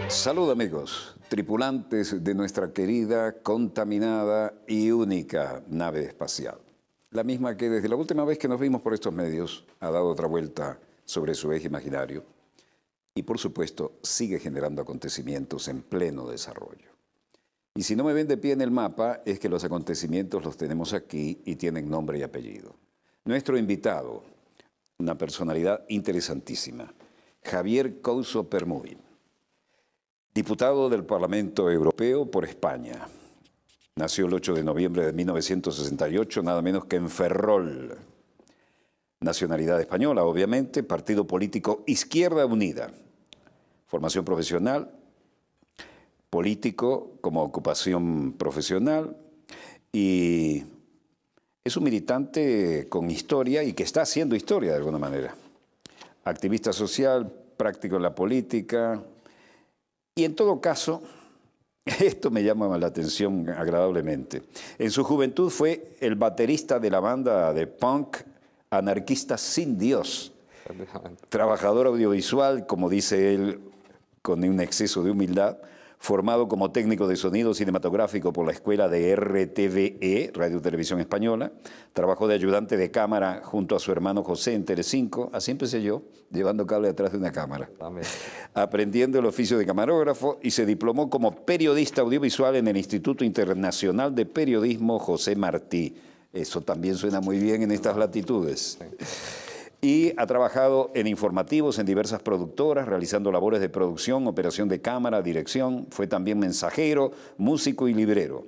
Salud amigos, tripulantes de nuestra querida, contaminada y única nave espacial. La misma que desde la última vez que nos vimos por estos medios ha dado otra vuelta sobre su eje imaginario y por supuesto sigue generando acontecimientos en pleno desarrollo. Y si no me ven de pie en el mapa es que los acontecimientos los tenemos aquí y tienen nombre y apellido. Nuestro invitado, una personalidad interesantísima, Javier Couso Permuy. Diputado del Parlamento Europeo por España. Nació el 8 de noviembre de 1968, nada menos que en Ferrol. Nacionalidad española, obviamente, partido político Izquierda Unida. Formación profesional, político como ocupación profesional y es un militante con historia y que está haciendo historia de alguna manera. Activista social, práctico en la política. Y en todo caso, esto me llama la atención agradablemente. En su juventud fue el baterista de la banda de punk Anarquistas Sin Dios. Trabajador audiovisual, como dice él, con un exceso de humildad, formado como técnico de sonido cinematográfico por la escuela de RTVE, Radio Televisión Española. Trabajó de ayudante de cámara junto a su hermano José en Telecinco. Así empecé yo, llevando cable atrás de una cámara. También. Aprendiendo el oficio de camarógrafo y se diplomó como periodista audiovisual en el Instituto Internacional de Periodismo José Martí. Eso también suena muy bien en estas latitudes. Sí. Y ha trabajado en informativos en diversas productoras, realizando labores de producción, operación de cámara, dirección. Fue también mensajero, músico y librero.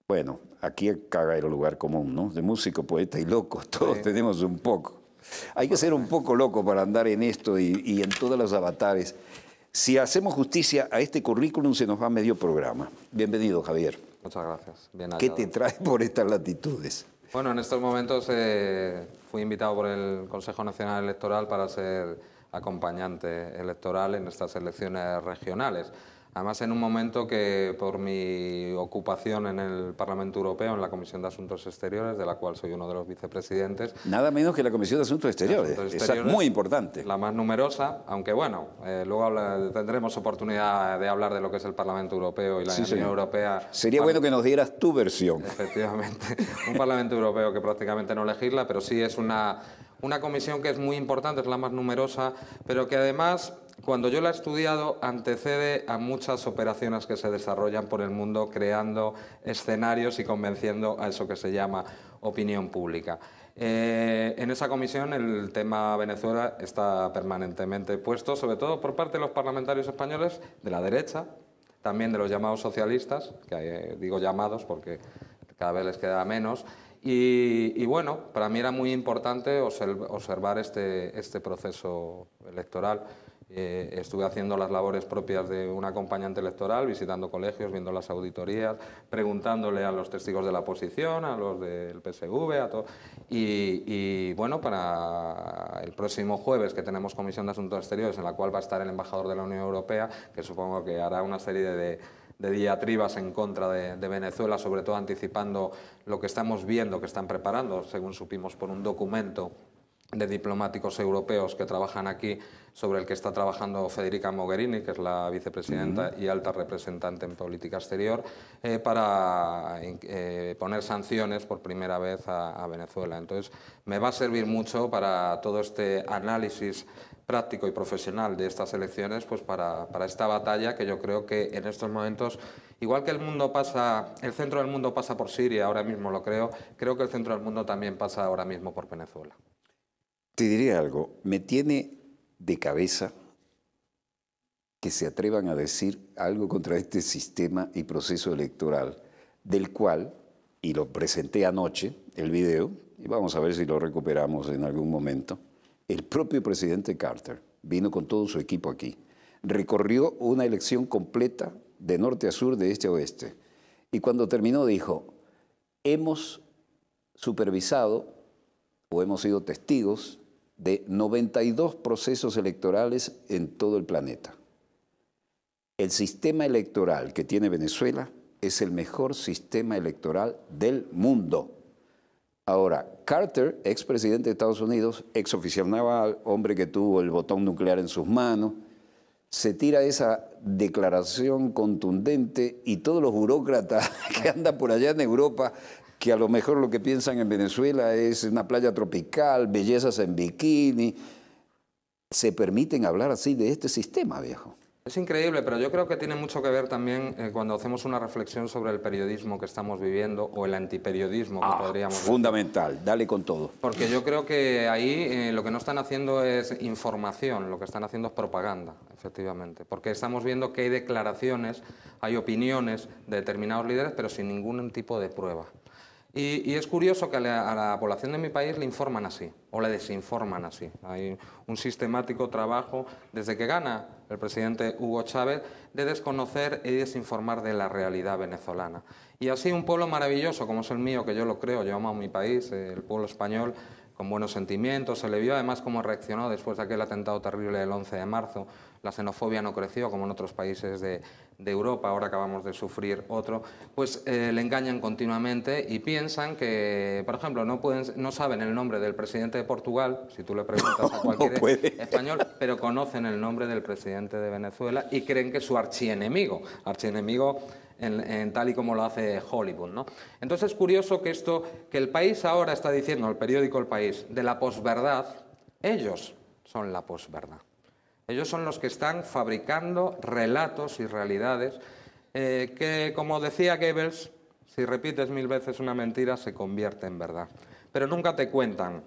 Bueno, aquí caga el lugar común, ¿no? De músico, poeta y loco, todos tenemos un poco. Hay que ser un poco loco para andar en esto y en todos los avatares. Si hacemos justicia a este currículum, se nos va medio programa. Bienvenido, Javier. Muchas gracias. Bien hallado. ¿Qué te trae por estas latitudes? Bueno, en estos momentos fui invitado por el Consejo Nacional Electoral para ser acompañante electoral en estas elecciones regionales. Además, en un momento que por mi ocupación en el Parlamento Europeo, en la Comisión de Asuntos Exteriores, de la cual soy uno de los vicepresidentes... Nada menos que la Comisión de Asuntos Exteriores. Esa es muy importante. La más numerosa, aunque bueno, luego tendremos oportunidad de hablar de lo que es el Parlamento Europeo y la Unión Europea. Sería bueno que nos dieras tu versión. Efectivamente. Un Parlamento Europeo que prácticamente no legisla, pero sí es una comisión que es muy importante, es la más numerosa, pero que además, cuando yo la he estudiado, antecede a muchas operaciones que se desarrollan por el mundo, creando escenarios y convenciendo a eso que se llama opinión pública. En esa comisión el tema Venezuela está permanentemente puesto, sobre todo por parte de los parlamentarios españoles de la derecha, también de los llamados socialistas, que digo llamados porque cada vez les queda menos. Y bueno, para mí era muy importante observar este proceso electoral. Estuve haciendo las labores propias de un acompañante electoral, visitando colegios, viendo las auditorías, preguntándole a los testigos de la oposición, a los del PSV, a todo. Y bueno, para el próximo jueves, que tenemos Comisión de Asuntos Exteriores, en la cual va a estar el embajador de la Unión Europea, que supongo que hará una serie de diatribas en contra de Venezuela, sobre todo anticipando lo que estamos viendo que están preparando, según supimos por un documento de diplomáticos europeos que trabajan aquí, sobre el que está trabajando Federica Mogherini, que es la vicepresidenta y alta representante en política exterior, para poner sanciones por primera vez a Venezuela. Entonces, me va a servir mucho para todo este análisis práctico y profesional de estas elecciones, pues para esta batalla que yo creo que en estos momentos, igual que el centro del mundo pasa por Siria, ahora mismo lo creo que el centro del mundo también pasa ahora mismo por Venezuela. Te diré algo, me tiene de cabeza que se atrevan a decir algo contra este sistema y proceso electoral, del cual, y lo presenté anoche, el video, y vamos a ver si lo recuperamos en algún momento, el propio presidente Carter vino con todo su equipo aquí, recorrió una elección completa de norte a sur, de este a oeste, y cuando terminó dijo, hemos supervisado o hemos sido testigos de 92 procesos electorales en todo el planeta. El sistema electoral que tiene Venezuela es el mejor sistema electoral del mundo. Ahora, Carter, expresidente de Estados Unidos, exoficial naval, hombre que tuvo el botón nuclear en sus manos, se tira esa declaración contundente y todos los burócratas que andan por allá en Europa, que a lo mejor lo que piensan en Venezuela es una playa tropical, bellezas en bikini, se permiten hablar así de este sistema, viejo. Es increíble, pero yo creo que tiene mucho que ver también cuando hacemos una reflexión sobre el periodismo que estamos viviendo o el antiperiodismo que podríamos decir. Fundamental, dale con todo. Porque yo creo que ahí lo que no están haciendo es información, lo que están haciendo es propaganda, efectivamente. Porque estamos viendo que hay declaraciones, hay opiniones de determinados líderes, pero sin ningún tipo de prueba. Y es curioso que a la población de mi país le informan así, o le desinforman así. Hay un sistemático trabajo, desde que gana el presidente Hugo Chávez, de desconocer y desinformar de la realidad venezolana. Y así un pueblo maravilloso como es el mío, que yo lo creo, yo amo a mi país, el pueblo español, con buenos sentimientos, se le vio además cómo reaccionó después de aquel atentado terrible del 11 de marzo, la xenofobia no creció como en otros países de Europa, ahora acabamos de sufrir otro, pues le engañan continuamente y piensan que, por ejemplo, no saben el nombre del presidente de Portugal, si tú le preguntas a cualquier español, pero conocen el nombre del presidente de Venezuela y creen que es su archienemigo en tal y como lo hace Hollywood, ¿no? Entonces es curioso que que el país ahora está diciendo, el periódico El País, de la posverdad, ellos son la posverdad. Ellos son los que están fabricando relatos y realidades que, como decía Goebbels, si repites 1000 veces una mentira se convierte en verdad. Pero nunca te cuentan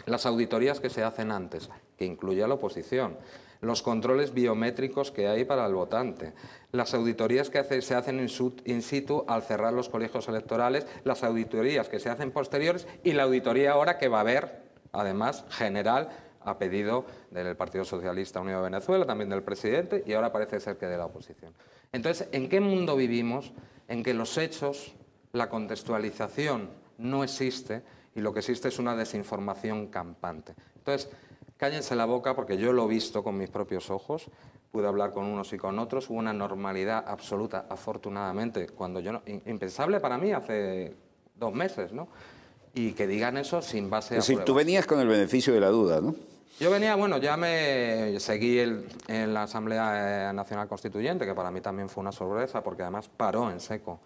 las auditorías que se hacen antes, que incluye a la oposición, los controles biométricos que hay para el votante, las auditorías que se hacen in situ al cerrar los colegios electorales, las auditorías que se hacen posteriores y la auditoría ahora que va a haber, además, general, a pedido del Partido Socialista Unido de Venezuela, también del presidente, y ahora parece ser que de la oposición. Entonces, ¿en qué mundo vivimos en que los hechos, la contextualización no existe y lo que existe es una desinformación campante? Entonces, cállense la boca porque yo lo he visto con mis propios ojos, pude hablar con unos y con otros, hubo una normalidad absoluta, afortunadamente, cuando impensable para mí hace 2 meses, ¿no? Y que digan eso sin base a pruebas. Es decir, tú venías con el beneficio de la duda, ¿no? Yo venía, bueno, ya me seguí en la Asamblea Nacional Constituyente, que para mí también fue una sorpresa, porque además paró en seco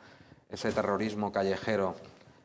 ese terrorismo callejero.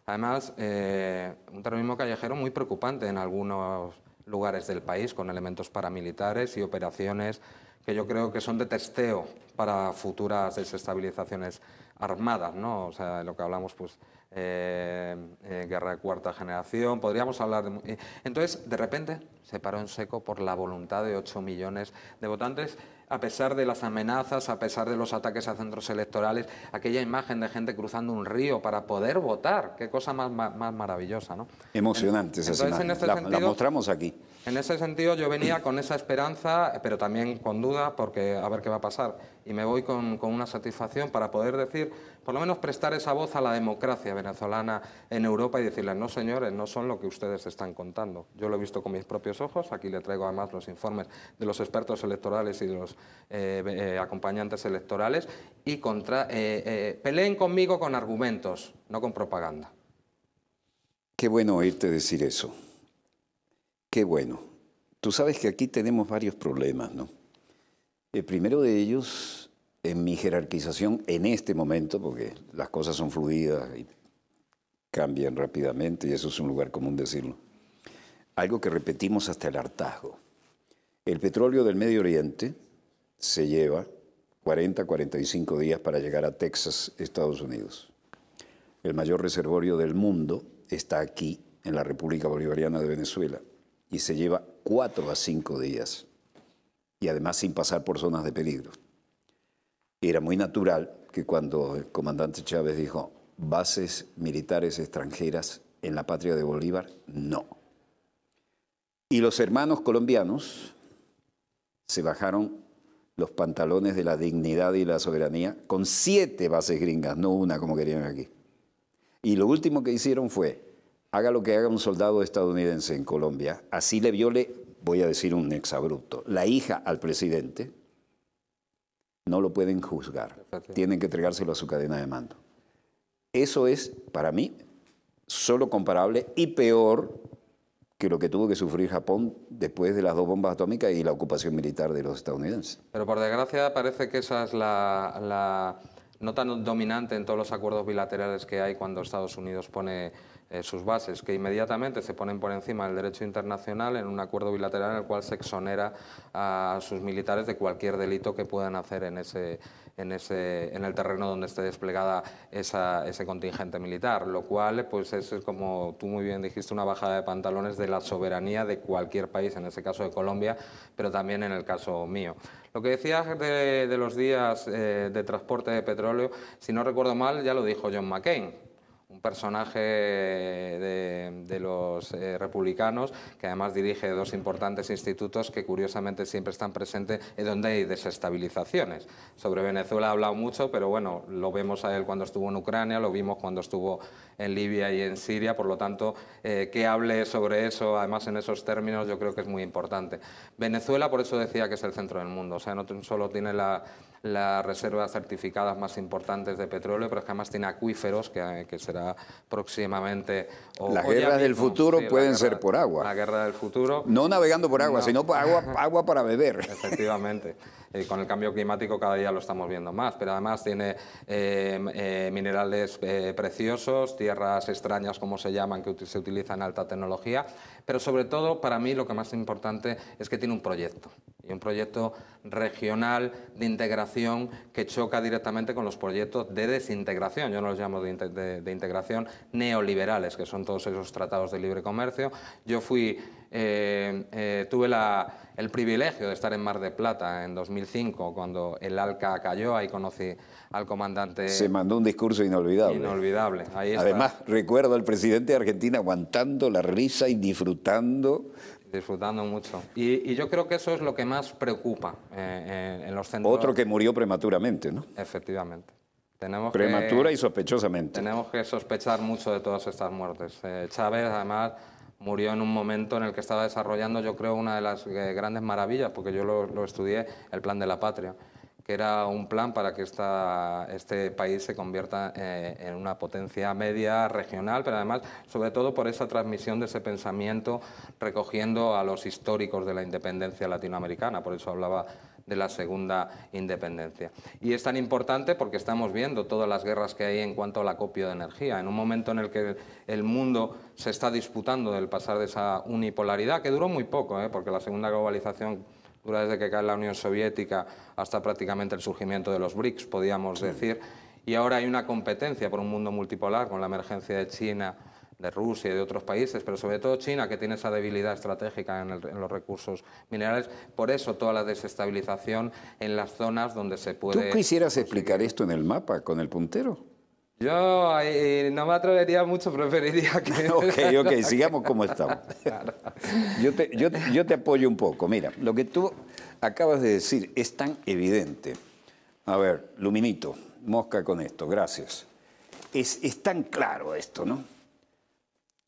Además, un terrorismo callejero muy preocupante en algunos lugares del país, con elementos paramilitares y operaciones que yo creo que son de testeo para futuras desestabilizaciones armadas, ¿no? O sea, lo que hablamos, pues, guerra de cuarta generación, podríamos hablar de... Entonces, de repente, se paró en seco por la voluntad de 8 millones de votantes, a pesar de las amenazas, a pesar de los ataques a centros electorales, aquella imagen de gente cruzando un río para poder votar, qué cosa más maravillosa, ¿no? Emocionante esa imagen, la mostramos aquí. En ese sentido yo venía con esa esperanza, pero también con duda, porque a ver qué va a pasar. Y me voy con una satisfacción para poder decir, por lo menos prestar esa voz a la democracia venezolana en Europa y decirles, no señores, no son lo que ustedes están contando. Yo lo he visto con mis propios ojos, aquí le traigo además los informes de los expertos electorales y de los acompañantes electorales, y peleen conmigo con argumentos, no con propaganda. Qué bueno oírte decir eso. Qué bueno. Tú sabes que aquí tenemos varios problemas, ¿no? El primero de ellos, en mi jerarquización en este momento, porque las cosas son fluidas y cambian rápidamente, y eso es un lugar común decirlo, algo que repetimos hasta el hartazgo. El petróleo del Medio Oriente se lleva 40, 45 días para llegar a Texas, Estados Unidos. El mayor reservorio del mundo está aquí, en la República Bolivariana de Venezuela, y se lleva 4 a 5 días, y además sin pasar por zonas de peligro. Era muy natural que cuando el comandante Chávez dijo bases militares extranjeras en la patria de Bolívar, no. Y los hermanos colombianos se bajaron los pantalones de la dignidad y la soberanía con 7 bases gringas, no una como querían aquí. Y lo último que hicieron fue, haga lo que haga un soldado estadounidense en Colombia, así le viole, voy a decir un exabrupto, la hija al presidente, no lo pueden juzgar, tienen que entregárselo a su cadena de mando. Eso es, para mí, solo comparable y peor que lo que tuvo que sufrir Japón después de las 2 bombas atómicas y la ocupación militar de los estadounidenses. Pero por desgracia parece que esa es la no tan dominante en todos los acuerdos bilaterales que hay cuando Estados Unidos pone sus bases, que inmediatamente se ponen por encima del derecho internacional en un acuerdo bilateral en el cual se exonera a sus militares de cualquier delito que puedan hacer en el terreno donde esté desplegada ese contingente militar, lo cual pues es, como tú muy bien dijiste, una bajada de pantalones de la soberanía de cualquier país, en ese caso de Colombia, pero también en el caso mío. Lo que decías de los días de transporte de petróleo, si no recuerdo mal, ya lo dijo John McCain, un personaje de los republicanos, que además dirige 2 importantes institutos que curiosamente siempre están presentes en donde hay desestabilizaciones. Sobre Venezuela ha hablado mucho, pero bueno, lo vemos a él cuando estuvo en Ucrania, lo vimos cuando estuvo en Libia y en Siria, por lo tanto, que hable sobre eso, además en esos términos, yo creo que es muy importante. Venezuela, por eso decía que es el centro del mundo, o sea, no solo tiene las reservas certificadas más importantes de petróleo, pero es que además tiene acuíferos, que será próximamente... Las guerras del futuro pueden ser por agua. La guerra del futuro. No navegando por agua, sino por agua para beber. Efectivamente. Con el cambio climático cada día lo estamos viendo más, pero además tiene minerales preciosos, tierras extrañas, como se llaman, que se utilizan en alta tecnología, pero sobre todo, para mí, lo que más importante es que tiene un proyecto, y un proyecto regional de integración que choca directamente con los proyectos de desintegración, yo no los llamo de integración, neoliberales, que son todos esos tratados de libre comercio. Yo tuve el privilegio de estar en Mar de Plata en 2005, cuando el ALCA cayó, ahí conocí al comandante... Se mandó un discurso inolvidable. Inolvidable, ahí está. Además, recuerdo al presidente de Argentina aguantando la risa y disfrutando Mucho. Y yo creo que eso es lo que más preocupa en los centros... Otro que murió prematuramente, ¿no? Efectivamente. Prematura y sospechosamente. Tenemos que sospechar mucho de todas estas muertes. Chávez, además, murió en un momento en el que estaba desarrollando, yo creo, una de las grandes maravillas, porque yo lo estudié, el Plan de la Patria, que era un plan para que este país se convierta en una potencia media regional, pero además, sobre todo, por esa transmisión de ese pensamiento, recogiendo a los históricos de la independencia latinoamericana. Por eso hablaba de la segunda independencia. Y es tan importante porque estamos viendo todas las guerras que hay en cuanto al acopio de energía. En un momento en el que el mundo se está disputando del pasar de esa unipolaridad, que duró muy poco, porque la segunda globalización dura desde que cae la Unión Soviética hasta prácticamente el surgimiento de los BRICS, podríamos decir, y ahora hay una competencia por un mundo multipolar con la emergencia de China, de Rusia y de otros países, pero sobre todo China, que tiene esa debilidad estratégica en los recursos minerales. Por eso toda la desestabilización en las zonas donde se puede... ¿Tú quisieras explicar esto en el mapa con el puntero? Yo no me atrevería mucho, preferiría que... Ok, sigamos como estamos. Claro. Yo te apoyo un poco. Mira, lo que tú acabas de decir es tan evidente. A ver, Luminito, mosca con esto, gracias. Es tan claro esto, ¿no?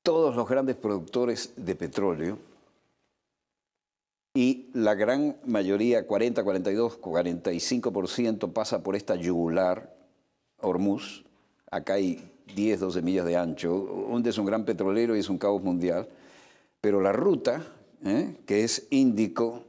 Todos los grandes productores de petróleo y la gran mayoría, 40, 42, 45% pasa por esta yugular, Hormuz. Acá hay 10, 12 millas de ancho. Hunde es un gran petrolero y es un caos mundial. Pero la ruta, que es Índico,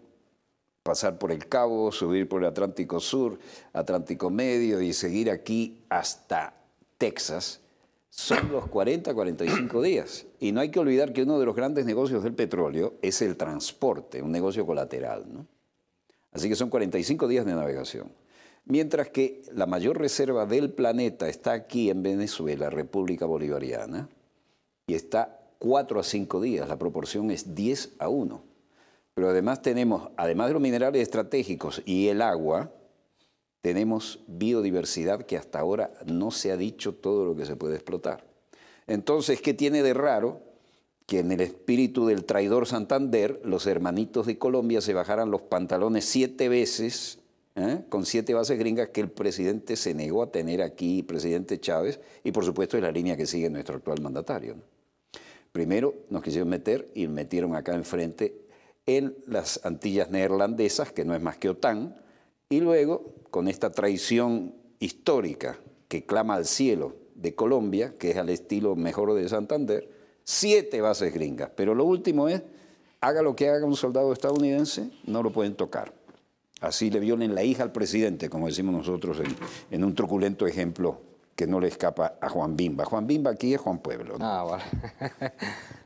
pasar por el Cabo, subir por el Atlántico Sur, Atlántico Medio y seguir aquí hasta Texas, son los 40, 45 días. Y no hay que olvidar que uno de los grandes negocios del petróleo es el transporte, un negocio colateral, ¿no? Así que son 45 días de navegación. Mientras que la mayor reserva del planeta está aquí en Venezuela, República Bolivariana, y está 4 a 5 días, la proporción es 10 a 1. Pero además tenemos, además de los minerales estratégicos y el agua, tenemos biodiversidad que hasta ahora no se ha dicho todo lo que se puede explotar. Entonces, ¿qué tiene de raro? Que en el espíritu del traidor Santander, los hermanitos de Colombia se bajaran los pantalones 7 veces, con 7 bases gringas que el presidente se negó a tener aquí, presidente Chávez, y por supuesto es la línea que sigue nuestro actual mandatario, ¿no? Primero nos quisieron meter y metieron acá enfrente en las Antillas neerlandesas, que no es más que OTAN, y luego con esta traición histórica que clama al cielo de Colombia, que es al estilo mejor de Santander, 7 bases gringas. Pero lo último es, haga lo que haga un soldado estadounidense, no lo pueden tocar. Así le violen la hija al presidente, como decimos nosotros en un truculento ejemplo que no le escapa a Juan Bimba. Juan Bimba aquí es Juan Pueblo, ¿no? Ah, vale.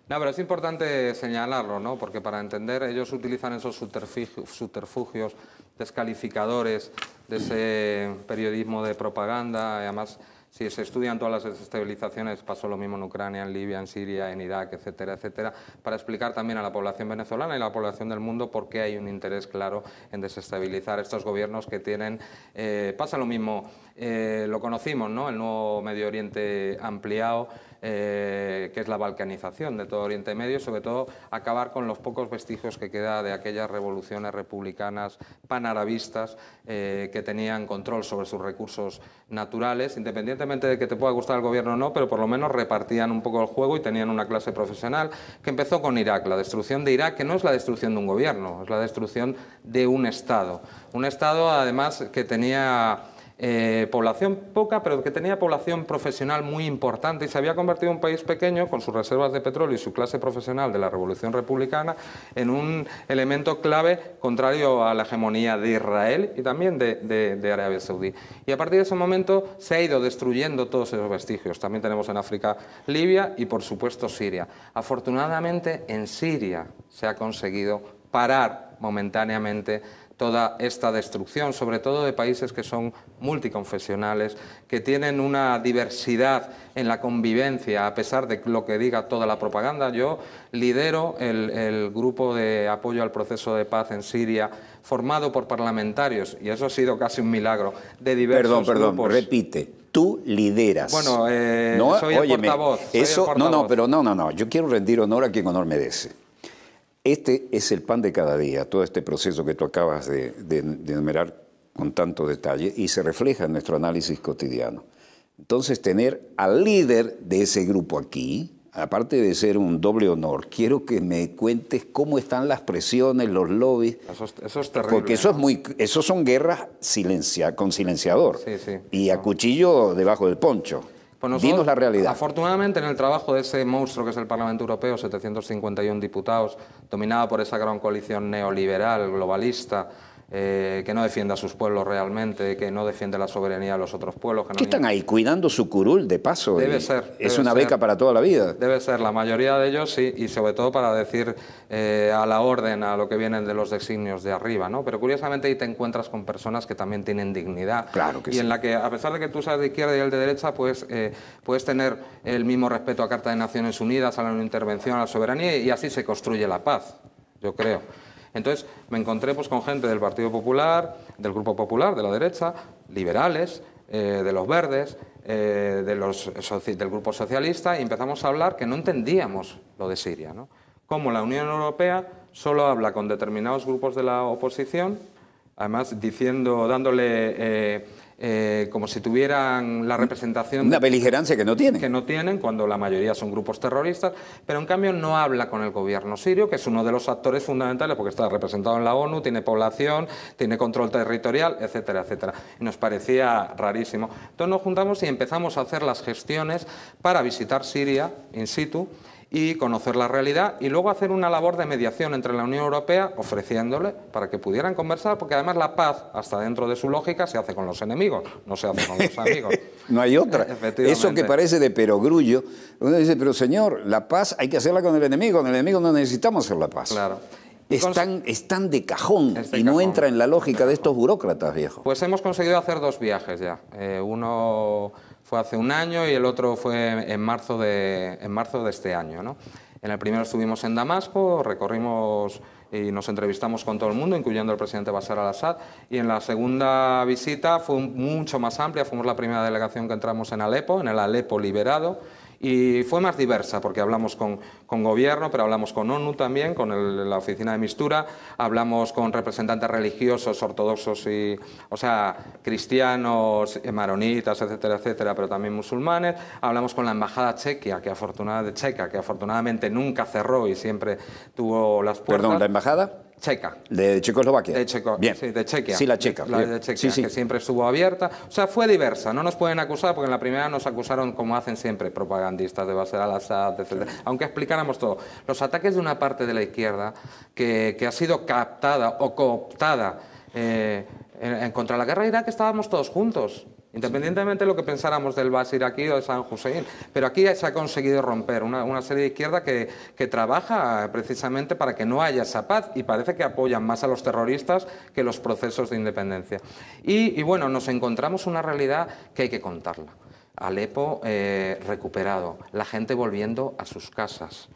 No, pero es importante señalarlo, ¿no? Porque para entender, ellos utilizan esos subterfugios descalificadores de ese periodismo de propaganda. Además, si se estudian todas las desestabilizaciones, pasó lo mismo en Ucrania, en Libia, en Siria, en Irak, etcétera, etcétera, para explicar también a la población venezolana y a la población del mundo por qué hay un interés claro en desestabilizar estos gobiernos que tienen... pasa lo mismo, lo conocimos, ¿no? El nuevo Medio Oriente ampliado, que es la balcanización de todo Oriente Medio, y sobre todo acabar con los pocos vestigios que queda de aquellas revoluciones republicanas panarabistas que tenían control sobre sus recursos naturales, independientemente de que te pueda gustar el gobierno o no, pero por lo menos repartían un poco el juego y tenían una clase profesional que empezó con Irak, la destrucción de Irak, que no es la destrucción de un gobierno, es la destrucción de un Estado además que tenía... población poca, pero que tenía población profesional muy importante y se había convertido en un país pequeño, con sus reservas de petróleo y su clase profesional de la Revolución Republicana, en un elemento clave contrario a la hegemonía de Israel y también de Arabia Saudí. Y a partir de ese momento se ha ido destruyendo todos esos vestigios. También tenemos en África Libia y, por supuesto, Siria. Afortunadamente, en Siria se ha conseguido parar momentáneamente toda esta destrucción, sobre todo de países que son multiconfesionales, que tienen una diversidad en la convivencia, a pesar de lo que diga toda la propaganda. Yo lidero el grupo de apoyo al proceso de paz en Siria, formado por parlamentarios, y eso ha sido casi un milagro, de diversos grupos. Repite. Tú lideras. Bueno, no, soy el portavoz. No, yo quiero rendir honor a quien honor merece. Este es el pan de cada día, todo este proceso que tú acabas de enumerar con tanto detalle y se refleja en nuestro análisis cotidiano. Entonces, tener al líder de ese grupo aquí, aparte de ser un doble honor, quiero que me cuentes cómo están las presiones, los lobbies. Eso es terrible. Porque eso son guerras con silenciador y a cuchillo debajo del poncho. Pues nosotros, dinos la realidad. Afortunadamente, en el trabajo de ese monstruo que es el Parlamento Europeo, 751 diputados, dominada por esa gran coalición neoliberal, globalista, que no defiende a sus pueblos realmente, que no defiende la soberanía de los otros pueblos. ¿Qué están ahí? Cuidando su curul, de paso. Debe ser. Es una beca para toda la vida. Debe ser, la mayoría de ellos sí, y sobre todo para decir a la orden, a lo que vienen de los designios de arriba, ¿no? Pero curiosamente ahí te encuentras con personas que también tienen dignidad. Claro que y sí. en la que, a pesar de que tú seas de izquierda y el de derecha, pues puedes tener el mismo respeto a Carta de Naciones Unidas, a la no intervención, a la soberanía, y así se construye la paz, yo creo. Entonces me encontré pues, con gente del Partido Popular, del Grupo Popular, de la derecha, liberales, de los verdes, del Grupo Socialista, y empezamos a hablar que no entendíamos lo de Siria, ¿no? Cómo la Unión Europea solo habla con determinados grupos de la oposición, además dándole como si tuvieran la representación... Una beligerancia que no tienen. Que no tienen, cuando la mayoría son grupos terroristas, pero en cambio no habla con el gobierno sirio, que es uno de los actores fundamentales, porque está representado en la ONU, tiene población, tiene control territorial, etcétera, etcétera. Y nos parecía rarísimo. Entonces nos juntamos y empezamos a hacer las gestiones para visitar Siria in situ, y conocer la realidad y luego hacer una labor de mediación entre la Unión Europea, ofreciéndole para que pudieran conversar, porque además la paz, hasta dentro de su lógica, se hace con los enemigos, no se hace con los amigos. No hay otra. Eso que parece de perogrullo, uno dice, pero señor, la paz hay que hacerla con el enemigo no necesitamos hacer la paz. Claro. Están de cajón y no entra en la lógica de estos burócratas, viejo. Pues hemos conseguido hacer 2 viajes ya. Uno fue hace un año y el otro fue en marzo de este año, ¿no? En el primero estuvimos en Damasco, recorrimos y nos entrevistamos con todo el mundo, incluyendo el presidente Bashar al-Assad, y en la segunda visita fue mucho más amplia, fuimos la primera delegación que entramos en Alepo, en el Alepo liberado, y fue más diversa porque hablamos con gobierno, pero hablamos con ONU también, con la oficina de Mistura, hablamos con representantes religiosos, ortodoxos o sea, cristianos, maronitas, etcétera, etcétera, pero también musulmanes, hablamos con la embajada checa, que afortunadamente nunca cerró y siempre tuvo las puertas. Perdón, ¿la embajada? checa. De Checoslovaquia. Bien. Sí, de Chequia. Sí, la checa. La de Chequia, sí. que siempre estuvo abierta. O sea, fue diversa. No nos pueden acusar, porque en la primera nos acusaron, como hacen siempre, propagandistas de Bashar al-Assad, etc. Aunque explicáramos todo. Los ataques de una parte de la izquierda que ha sido captada o cooptada contra la guerra de Irak, estábamos todos juntos. Independientemente de lo que pensáramos del Bas iraquí o de Saddam Hussein. Pero aquí se ha conseguido romper una serie de izquierda que trabaja precisamente para que no haya esa paz, y parece que apoyan más a los terroristas que los procesos de independencia. Y bueno, nos encontramos una realidad que hay que contarla. Alepo recuperado, la gente volviendo a sus casas.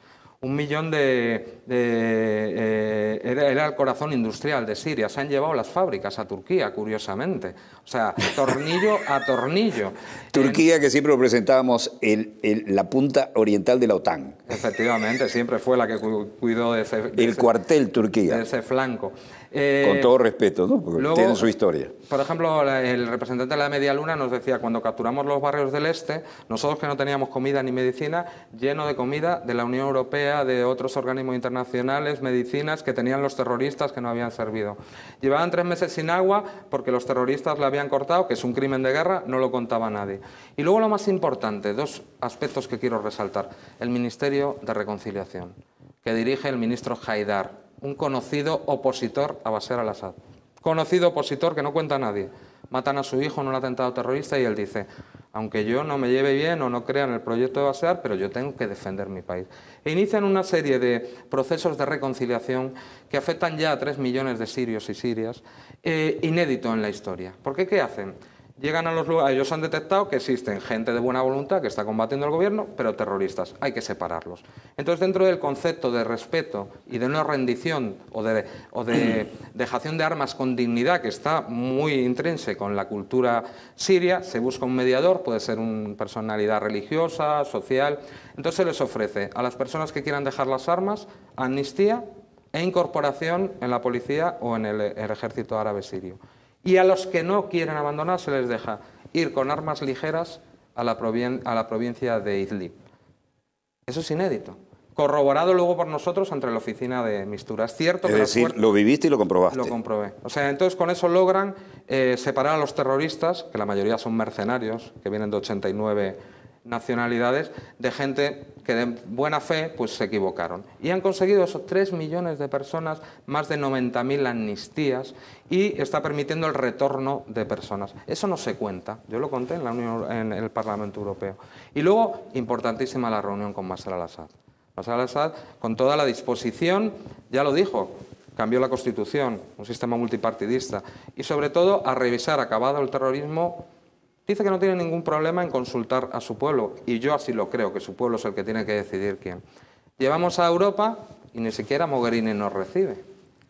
1 millón era el corazón industrial de Siria. Se han llevado las fábricas a Turquía, curiosamente. O sea, tornillo a tornillo. Turquía, que siempre lo presentábamos la punta oriental de la OTAN. Efectivamente, siempre fue la que cuidó de ese... El cuartel Turquía. De ese flanco. Con todo respeto, ¿no? Porque luego, tienen su historia. Por ejemplo, el representante de la Media Luna nos decía, cuando capturamos los barrios del este, nosotros que no teníamos comida ni medicina, lleno de comida de la Unión Europea, de otros organismos internacionales, medicinas que tenían los terroristas que no habían servido. Llevaban 3 meses sin agua porque los terroristas la habían cortado, que es un crimen de guerra, no lo contaba nadie. Y luego lo más importante, 2 aspectos que quiero resaltar. El Ministerio de Reconciliación, que dirige el ministro Haidar, un conocido opositor a Bashar al-Assad. Conocido opositor que no cuenta a nadie. Matan a su hijo en un atentado terrorista y él dice, aunque yo no me lleve bien o no crea en el proyecto de Bashar, pero yo tengo que defender mi país. E inician una serie de procesos de reconciliación que afectan ya a 3 millones de sirios y sirias, inédito en la historia. ¿Por qué? ¿Qué hacen? Llegan a los lugares, ellos han detectado que existen gente de buena voluntad que está combatiendo el gobierno, pero terroristas, hay que separarlos. Entonces, dentro del concepto de respeto y de no rendición o de dejación de armas con dignidad, que está muy intrínseco en la cultura siria, se busca un mediador, puede ser una personalidad religiosa, social. Entonces se les ofrece a las personas que quieran dejar las armas amnistía e incorporación en la policía o en el ejército árabe sirio. Y a los que no quieren abandonar se les deja ir con armas ligeras a la provincia de Idlib. Eso es inédito. Corroborado luego por nosotros entre la oficina de Mistura. Es cierto que... Es decir, lo viviste y lo comprobaste. Lo comprobé. O sea, entonces con eso logran separar a los terroristas, que la mayoría son mercenarios, que vienen de 89 nacionalidades, de gente que de buena fe pues se equivocaron. Y han conseguido esos 3 millones de personas, más de 90.000 amnistías, y está permitiendo el retorno de personas. Eso no se cuenta. Yo lo conté en el Parlamento Europeo. Y luego, importantísima la reunión con Bashar al-Assad. Bashar al-Assad, con toda la disposición, ya lo dijo, cambió la Constitución, un sistema multipartidista, y sobre todo a revisar, acabado el terrorismo. Dice que no tiene ningún problema en consultar a su pueblo, y yo así lo creo, que su pueblo es el que tiene que decidir quién. Llevamos a Europa y ni siquiera Mogherini nos recibe.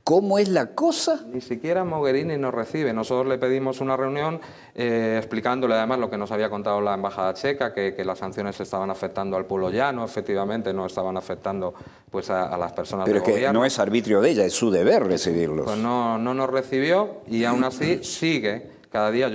¿Cómo es la cosa? Ni siquiera Mogherini nos recibe. Nosotros le pedimos una reunión explicándole además lo que nos había contado la embajada checa, que las sanciones estaban afectando al pueblo llano, efectivamente no estaban afectando pues a las personas del gobierno. Pero es que no es arbitrio de ella, es su deber recibirlos. Pues no nos recibió y aún así sigue. Cada día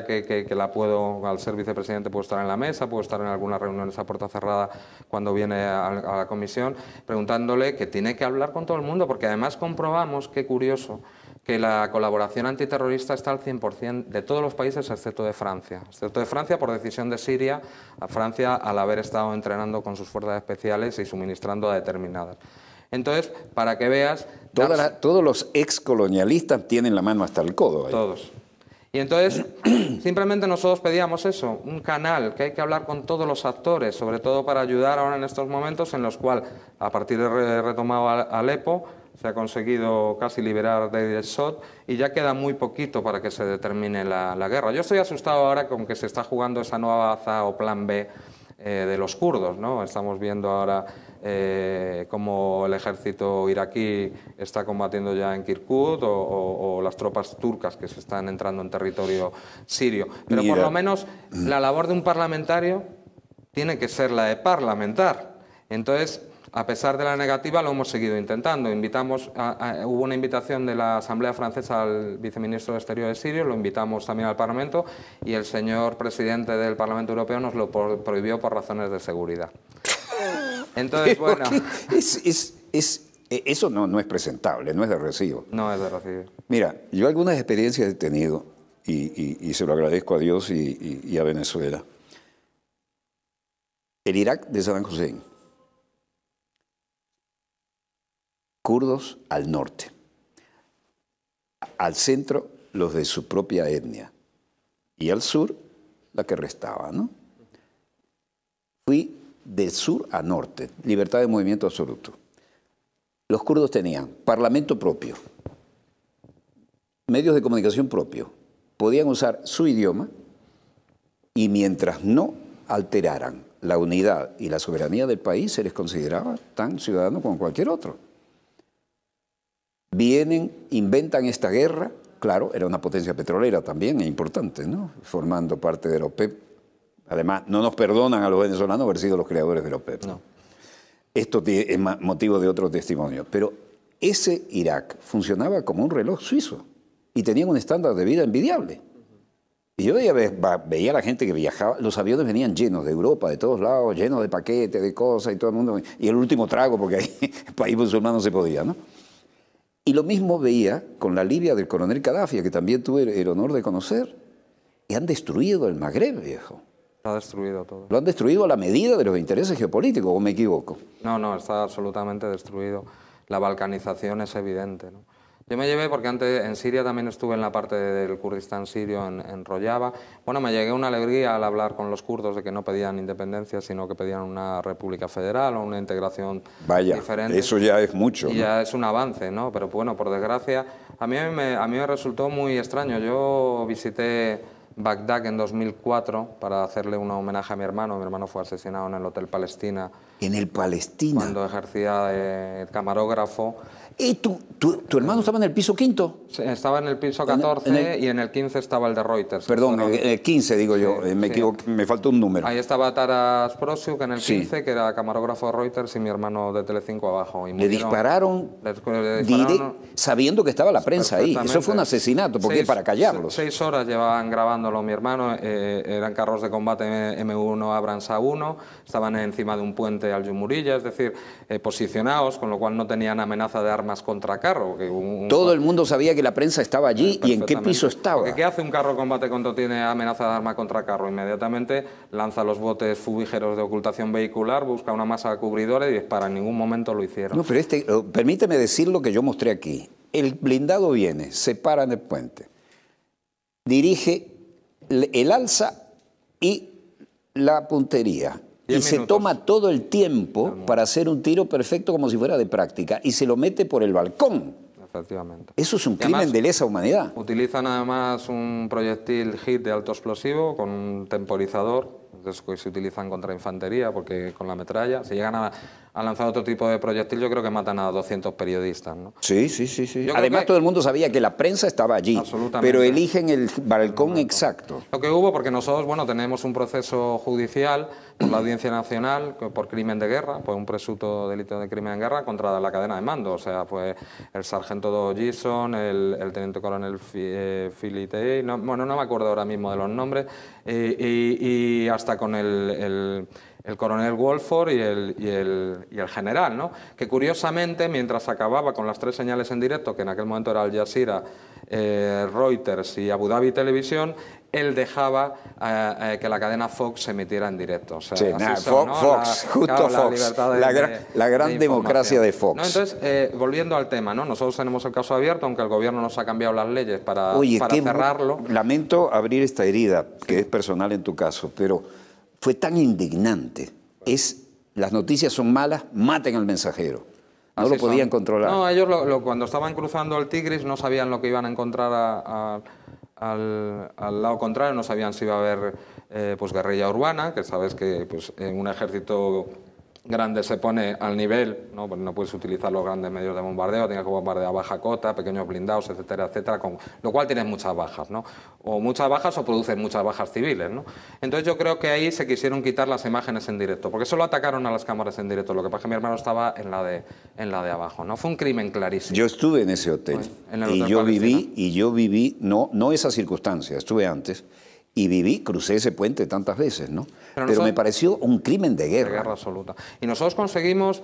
que la puedo, al ser vicepresidente, puedo estar en la mesa, puedo estar en algunas reuniones a puerta cerrada cuando viene a la comisión, preguntándole que tiene que hablar con todo el mundo, porque además comprobamos, qué curioso, que la colaboración antiterrorista está al 100% de todos los países, excepto de Francia. Excepto de Francia por decisión de Siria, a Francia al haber estado entrenando con sus fuerzas especiales y suministrando a determinadas. Entonces, para que veas... Todos los excolonialistas tienen la mano hasta el codo ahí. Todos. Y entonces, simplemente nosotros pedíamos eso, un canal, que hay que hablar con todos los actores, sobre todo para ayudar ahora en estos momentos en los cuales, a partir de retomado Alepo, se ha conseguido casi liberar Deir ez-Zor y ya queda muy poquito para que se determine la guerra. Yo estoy asustado ahora con que se está jugando esa nueva baza o plan B de los kurdos, ¿no? Estamos viendo ahora cómo el ejército iraquí está combatiendo ya en Kirkuk o las tropas turcas que se están entrando en territorio sirio. Pero por lo menos la labor de un parlamentario tiene que ser la de parlamentar. Entonces, a pesar de la negativa, lo hemos seguido intentando. Hubo una invitación de la Asamblea Francesa al viceministro de Exteriores sirio, lo invitamos también al Parlamento y el señor presidente del Parlamento Europeo nos lo prohibió por razones de seguridad. Entonces, bueno... Eso no es presentable, no es de recibo. No es de recibir. Mira, yo algunas experiencias he tenido, y se lo agradezco a Dios y a Venezuela. El Irak de Saddam Hussein, kurdos al norte, al centro los de su propia etnia y al sur la que restaba, ¿no? Fui de sur a norte, libertad de movimiento absoluto. Los kurdos tenían parlamento propio, medios de comunicación propios, podían usar su idioma y mientras no alteraran la unidad y la soberanía del país, se les consideraba tan ciudadanos como cualquier otro. Vienen, inventan esta guerra, claro, era una potencia petrolera también, e importante, ¿no? Formando parte de la OPEP. Además, no nos perdonan a los venezolanos haber sido los creadores de la OPEP. No. Esto es motivo de otro testimonio. Pero ese Irak funcionaba como un reloj suizo y tenía un estándar de vida envidiable. Y yo veía a la gente que viajaba, los aviones venían llenos de Europa, de todos lados, llenos de paquetes, de cosas y todo el mundo. Y el último trago, porque ahí el país musulmán no se podía, ¿no? Y lo mismo veía con la Libia del coronel Gaddafi, que también tuve el honor de conocer. Y han destruido el Magreb, viejo. Lo ha destruido todo. Lo han destruido a la medida de los intereses geopolíticos, ¿o me equivoco? No, está absolutamente destruido. La balcanización es evidente, ¿no? Yo me llevé, porque antes en Siria también estuve en la parte del Kurdistán sirio, en Rojava. Bueno, me llegué una alegría al hablar con los kurdos de que no pedían independencia, sino que pedían una república federal o una integración diferente. Eso ya es mucho. Y ¿no? ya es un avance, ¿no? Pero bueno, por desgracia, a mí me resultó muy extraño. Yo visité Bagdad en 2004 para hacerle un homenaje a mi hermano. Mi hermano fue asesinado en el Hotel Palestina. En el Palestina. Cuando ejercía de camarógrafo. ¿Y tu hermano estaba en el piso quinto? Sí, estaba en el piso 14 y en el 15 estaba el de Reuters. Perdón, en el 15 digo yo, me equivoqué, me faltó un número. Ahí estaba Taras Prosiuk en el 15, Sí. que era camarógrafo de Reuters, y mi hermano de Telecinco abajo. Y Le dispararon, sabiendo que estaba la prensa ahí. Eso fue un asesinato, porque para callarlos. 6 horas llevaban grabándolo mi hermano, eran carros de combate M1 Abrams A1, estaban encima de un puente al Yumurilla, es decir, posicionados, con lo cual no tenían amenaza de armas contra carro. Todo el mundo sabía que la prensa estaba allí y en qué piso estaba. Porque ¿qué hace un carro de combate cuando tiene amenaza de arma contra carro? Inmediatamente lanza los botes fumígeros de ocultación vehicular, busca una masa cubridora y dispara. En ningún momento lo hicieron. No, pero permíteme decir lo que yo mostré aquí. El blindado viene, se para en el puente, dirige el alza y la puntería. Y se toma todo el tiempo para hacer un tiro perfecto como si fuera de práctica y se lo mete por el balcón. Efectivamente. Eso es un crimen de lesa humanidad. Utilizan además un proyectil HIT de alto explosivo con un temporizador, esos que se utilizan contra infantería, porque con la metralla, si llegan a lanzar otro tipo de proyectil, yo creo que matan a 200 periodistas, ¿no? Sí. Además, todo el mundo sabía que la prensa estaba allí, pero eligen el balcón exacto. Lo que hubo, porque nosotros, bueno, tenemos un proceso judicial por la Audiencia Nacional por crimen de guerra, por un presunto delito de crimen de guerra contra la cadena de mando. O sea, fue el sargento Doe Gison, el teniente coronel Filitei, no me acuerdo ahora mismo de los nombres, y hasta con el coronel Wolford y el general, ¿no? Que curiosamente, mientras acababa con las 3 señales en directo, que en aquel momento era Al Jazeera, Reuters y Abu Dhabi Televisión, él dejaba que la cadena Fox se emitiera en directo. O sea, sí, Fox, justo Fox, la gran democracia de Fox. ¿No? Entonces, volviendo al tema, ¿no? Nosotros tenemos el caso abierto, aunque el gobierno nos ha cambiado las leyes para cerrarlo. Lamento abrir esta herida, que es personal en tu caso, pero fue tan indignante. Las noticias son malas, maten al mensajero. No lo podían controlar. No, ellos cuando estaban cruzando el Tigris no sabían lo que iban a encontrar al lado contrario, no sabían si iba a haber pues guerrilla urbana, que sabes que pues, un ejército grande se pone al nivel, ¿no? Pues no puedes utilizar los grandes medios de bombardeo, tienes que bombardear a baja cota, pequeños blindados, etcétera, etcétera, con lo cual tienes muchas bajas, ¿no? O muchas bajas o producen muchas bajas civiles, ¿no? Entonces yo creo que ahí se quisieron quitar las imágenes en directo, porque solo atacaron a las cámaras en directo, lo que pasa es que mi hermano estaba en la de abajo, ¿no? Fue un crimen clarísimo. Yo estuve en ese hotel, y yo viví, no esa circunstancia, estuve antes, y viví, crucé ese puente tantas veces, ¿no? Pero nosotros, me pareció un crimen de guerra. De guerra absoluta. Y nosotros conseguimos,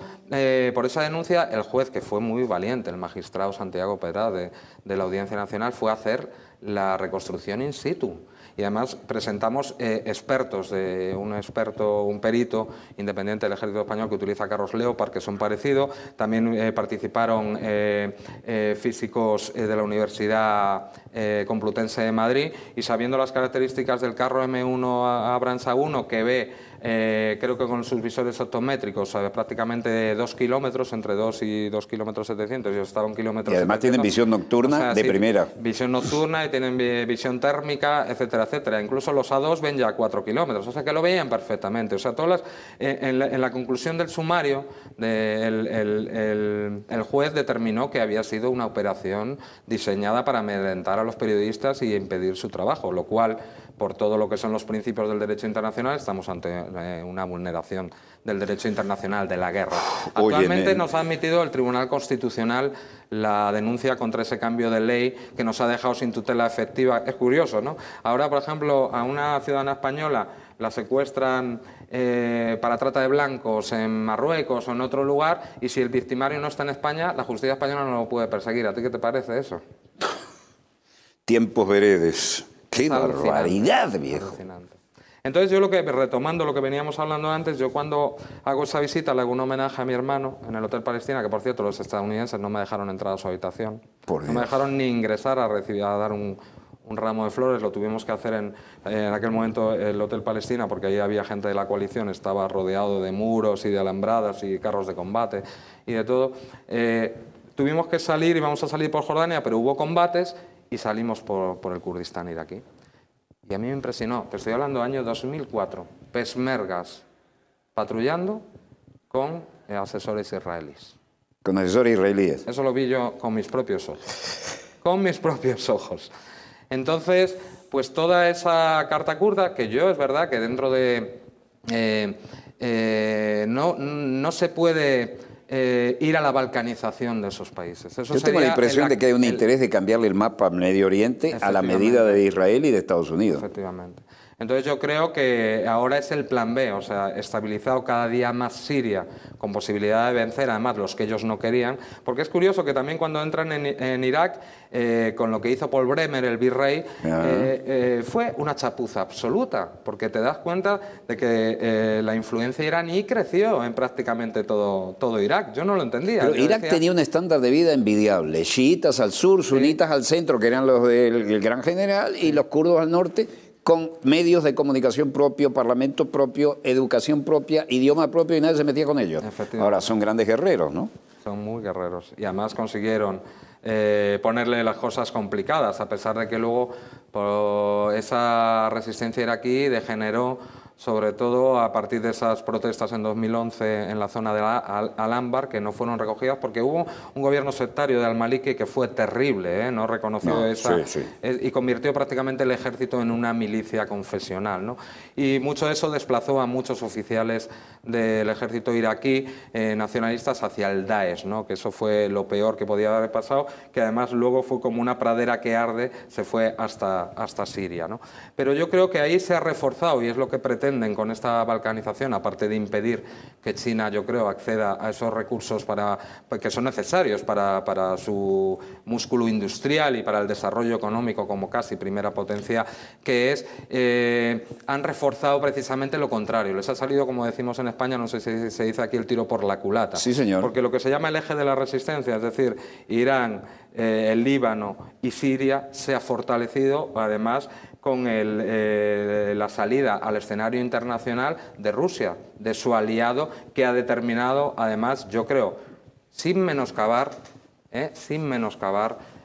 por esa denuncia, el juez, que fue muy valiente, el magistrado Santiago Pedra de la Audiencia Nacional, fue a hacer la reconstrucción in situ. Y además presentamos expertos, un perito independiente del Ejército Español que utiliza carros Leopard, que son parecidos. También participaron físicos de la Universidad Complutense de Madrid, y sabiendo las características del carro M1 Abrams A1, que ve creo que con sus visores optométricos prácticamente 2 kilómetros, entre 2 y 2 kilómetros 700, yo estaba 1 kilómetro. Y además tienen visión nocturna, o sea, de primera. Visión nocturna, y tienen visión térmica, etcétera, etcétera. Incluso los A2 ven ya 4 kilómetros, o sea que lo veían perfectamente. O sea, todas en la conclusión del sumario, el juez determinó que había sido una operación diseñada para amedrentar a los periodistas y impedir su trabajo, lo cual, por todo lo que son los principios del derecho internacional, estamos ante una vulneración del derecho internacional de la guerra. Actualmente nos ha admitido el Tribunal Constitucional la denuncia contra ese cambio de ley que nos ha dejado sin tutela efectiva. Es curioso, ¿no? Ahora, por ejemplo, a una ciudadana española la secuestran para trata de blancos en Marruecos o en otro lugar, y si el victimario no está en España, la justicia española no lo puede perseguir. ¿A ti qué te parece eso? Tiempos veredes. ¡Qué barbaridad, viejo! Alucinante. Entonces yo retomando lo que veníamos hablando antes, yo cuando hago esa visita le hago un homenaje a mi hermano en el Hotel Palestina, que por cierto los estadounidenses no me dejaron entrar a su habitación. No me dejaron ni ingresar a dar un ramo de flores. Lo tuvimos que hacer en aquel momento el Hotel Palestina, porque ahí había gente de la coalición, estaba rodeado de muros y de alambradas y carros de combate y de todo. Tuvimos que salir, íbamos a salir por Jordania, pero hubo combates y salimos por el Kurdistán iraquí. Y a mí me impresionó, te estoy hablando del año 2004, peshmergas patrullando con asesores israelíes. Con asesores israelíes. Eso lo vi yo con mis propios ojos. Con mis propios ojos. Entonces, pues toda esa carta kurda, que yo es verdad que dentro de... no se puede ir a la balcanización de esos países. Eso yo tengo la impresión de que hay un interés de cambiarle el mapa al Medio Oriente a la medida de Israel y de Estados Unidos. Efectivamente. Entonces yo creo que ahora es el plan B, o sea, estabilizado cada día más Siria, con posibilidad de vencer, además, los que ellos no querían, porque es curioso que también cuando entran en Irak, con lo que hizo Paul Bremer, el virrey, fue una chapuza absoluta, porque te das cuenta de que la influencia iraní creció en prácticamente todo Irak. Yo no lo entendía. Pero Irak tenía un estándar de vida envidiable, chiitas al sur, sunitas al centro, que eran los del gran general, y los kurdos al norte, con medios de comunicación propio, parlamento propio, educación propia, idioma propio, y nadie se metía con ellos. Ahora son grandes guerreros, ¿no? Son muy guerreros. Y además consiguieron ponerle las cosas complicadas, a pesar de que luego esa resistencia iraquí degeneró, sobre todo a partir de esas protestas en 2011 en la zona de Al-Anbar, que no fueron recogidas porque hubo un gobierno sectario de al-Maliki que fue terrible, no reconoció y convirtió prácticamente el ejército en una milicia confesional, ¿no? Y mucho de eso desplazó a muchos oficiales del ejército iraquí nacionalistas hacia el Daesh, ¿no? Que eso fue lo peor que podía haber pasado, que además luego fue como una pradera que arde, se fue hasta Siria, ¿no? Pero yo creo que ahí se ha reforzado, y es lo que pretende con esta balcanización, aparte de impedir que China, yo creo, acceda a esos recursos que son necesarios para su músculo industrial y para el desarrollo económico como casi primera potencia, que es, han reforzado precisamente lo contrario. Les ha salido, como decimos en España, no sé si se dice aquí, el tiro por la culata. Sí, señor. Porque lo que se llama el eje de la resistencia, es decir, Irán, el Líbano y Siria, se ha fortalecido, además, con la salida al escenario internacional de Rusia, de su aliado, que ha determinado, además, yo creo, sin menoscabar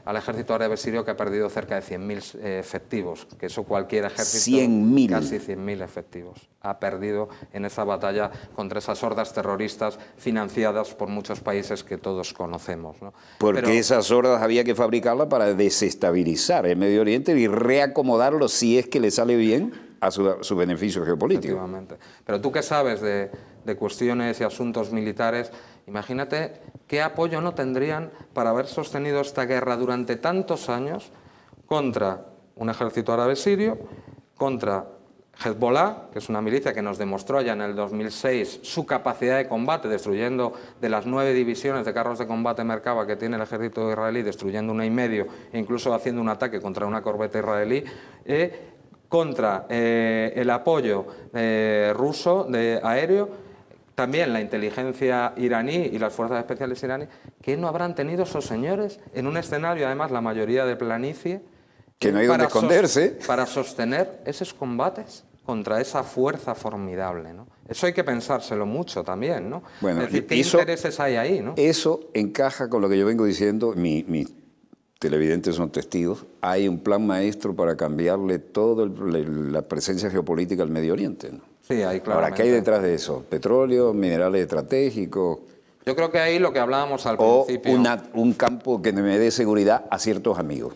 al ejército árabe sirio, que ha perdido cerca de 100.000 efectivos, que eso cualquier ejército, 100.000. Casi 100.000 efectivos, ha perdido en esa batalla contra esas hordas terroristas financiadas por muchos países que todos conocemos, ¿no? Porque esas hordas había que fabricarlas para desestabilizar el Medio Oriente y reacomodarlo, si es que le sale bien, a su beneficio geopolítico. Efectivamente. Pero tú que sabes de cuestiones y asuntos militares, imagínate qué apoyo no tendrían para haber sostenido esta guerra durante tantos años contra un ejército árabe sirio, contra Hezbollah, que es una milicia que nos demostró ya en el 2006 su capacidad de combate, destruyendo de las 9 divisiones de carros de combate Merkava que tiene el ejército israelí, destruyendo 1,5 e incluso haciendo un ataque contra una corbeta israelí, contra el apoyo ruso aéreo, también la inteligencia iraní y las fuerzas especiales iraníes. ¿Qué no habrán tenido esos señores en un escenario, además la mayoría de planicie, que no hay donde esconderse, para sostener esos combates contra esa fuerza formidable, ¿no? Eso hay que pensárselo mucho también, ¿no? Bueno, es decir, ¿qué intereses hay ahí, ¿no? Eso encaja con lo que yo vengo diciendo, mis televidentes son testigos, hay un plan maestro para cambiarle toda la presencia geopolítica al Medio Oriente, ¿no? Sí, hay claramente. Ahora, ¿qué hay detrás de eso? Petróleo, minerales estratégicos. Yo creo que ahí lo que hablábamos al principio. O un campo que me dé seguridad a ciertos amigos.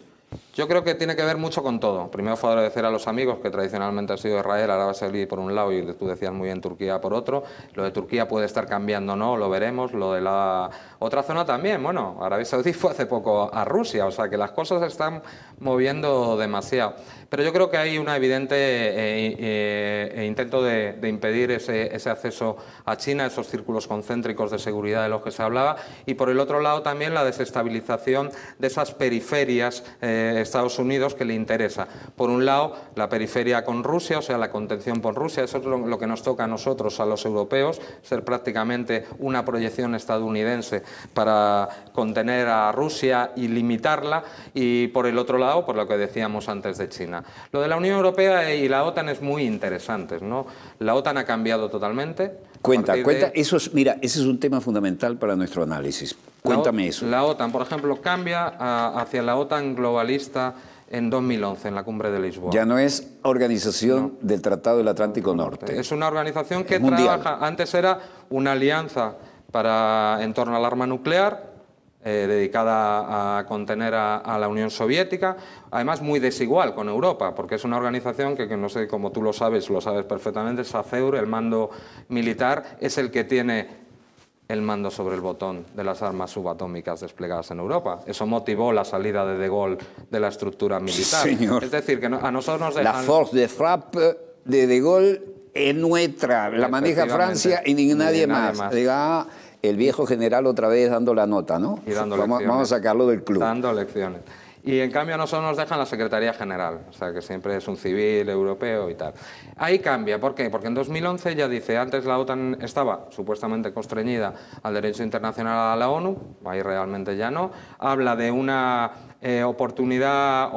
Yo creo que tiene que ver mucho con todo. Primero, favorecer a los amigos, que tradicionalmente ha sido Israel, Arabia Saudí por un lado y tú decías muy bien Turquía por otro. Lo de Turquía puede estar cambiando, ¿no? Lo veremos. Lo de la otra zona también. Bueno, Arabia Saudí fue hace poco a Rusia, o sea que las cosas se están moviendo demasiado. Pero yo creo que hay una evidente intento de impedir ese acceso a China, esos círculos concéntricos de seguridad de los que se hablaba, y por el otro lado también la desestabilización de esas periferias Estados Unidos que le interesa. Por un lado, la periferia con Rusia, o sea, la contención por Rusia, eso es lo que nos toca a nosotros, a los europeos, ser prácticamente una proyección estadounidense para contener a Rusia y limitarla, y por el otro lado, por lo que decíamos antes de China. Lo de la Unión Europea y la OTAN es muy interesante, ¿no? La OTAN ha cambiado totalmente. Cuenta, eso mira, ese es un tema fundamental para nuestro análisis. Cuéntame eso. La OTAN, por ejemplo, cambia hacia la OTAN globalista en 2011, en la cumbre de Lisboa. Ya no es organización del Tratado del Atlántico Norte. Es una organización que trabaja, antes era una alianza en torno al arma nuclear, dedicada a contener a la Unión Soviética, además muy desigual con Europa, porque es una organización que no sé, como tú lo sabes perfectamente, SACEUR, el mando militar, es el que tiene el mando sobre el botón de las armas subatómicas desplegadas en Europa. Eso motivó la salida de Gaulle de la estructura militar. Señor. Es decir, que a nosotros nos dejan... La force de frappe de Gaulle es nuestra, la maneja Francia y ni nadie más. Diga, el viejo general otra vez dando la nota, ¿no? Y dando vamos a sacarlo del club. Dando lecciones. Y en cambio a nosotros nos dejan la Secretaría General, o sea que siempre es un civil europeo y tal. Ahí cambia, ¿por qué? Porque en 2011 ya dice, antes la OTAN estaba supuestamente constreñida al derecho internacional a la ONU, ahí realmente ya no, habla de una oportunidad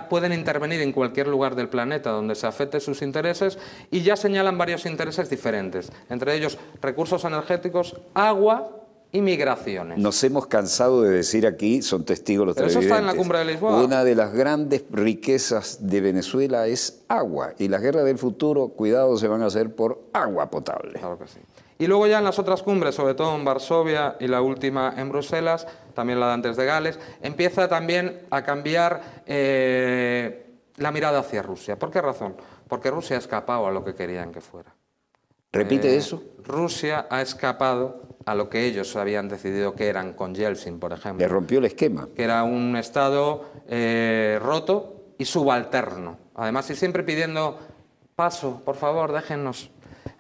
pueden intervenir en cualquier lugar del planeta donde se afecte sus intereses, y ya señalan varios intereses diferentes, entre ellos recursos energéticos, agua y migraciones. Nos hemos cansado de decir aquí, son testigos los televidentes. Eso está en la cumbre de Lisboa. Una de las grandes riquezas de Venezuela es agua, y las guerras del futuro, cuidado, se van a hacer por agua potable. Claro que sí. Y luego ya en las otras cumbres, sobre todo en Varsovia y la última en Bruselas, también la de antes de Gales, empieza también a cambiar la mirada hacia Rusia. ¿Por qué razón? Porque Rusia ha escapado a lo que querían que fuera. ¿Repite eso? Rusia ha escapado a lo que ellos habían decidido que eran con Yeltsin, por ejemplo. Le rompió el esquema. Que era un Estado roto y subalterno. Además, y siempre pidiendo paso, por favor, déjennos.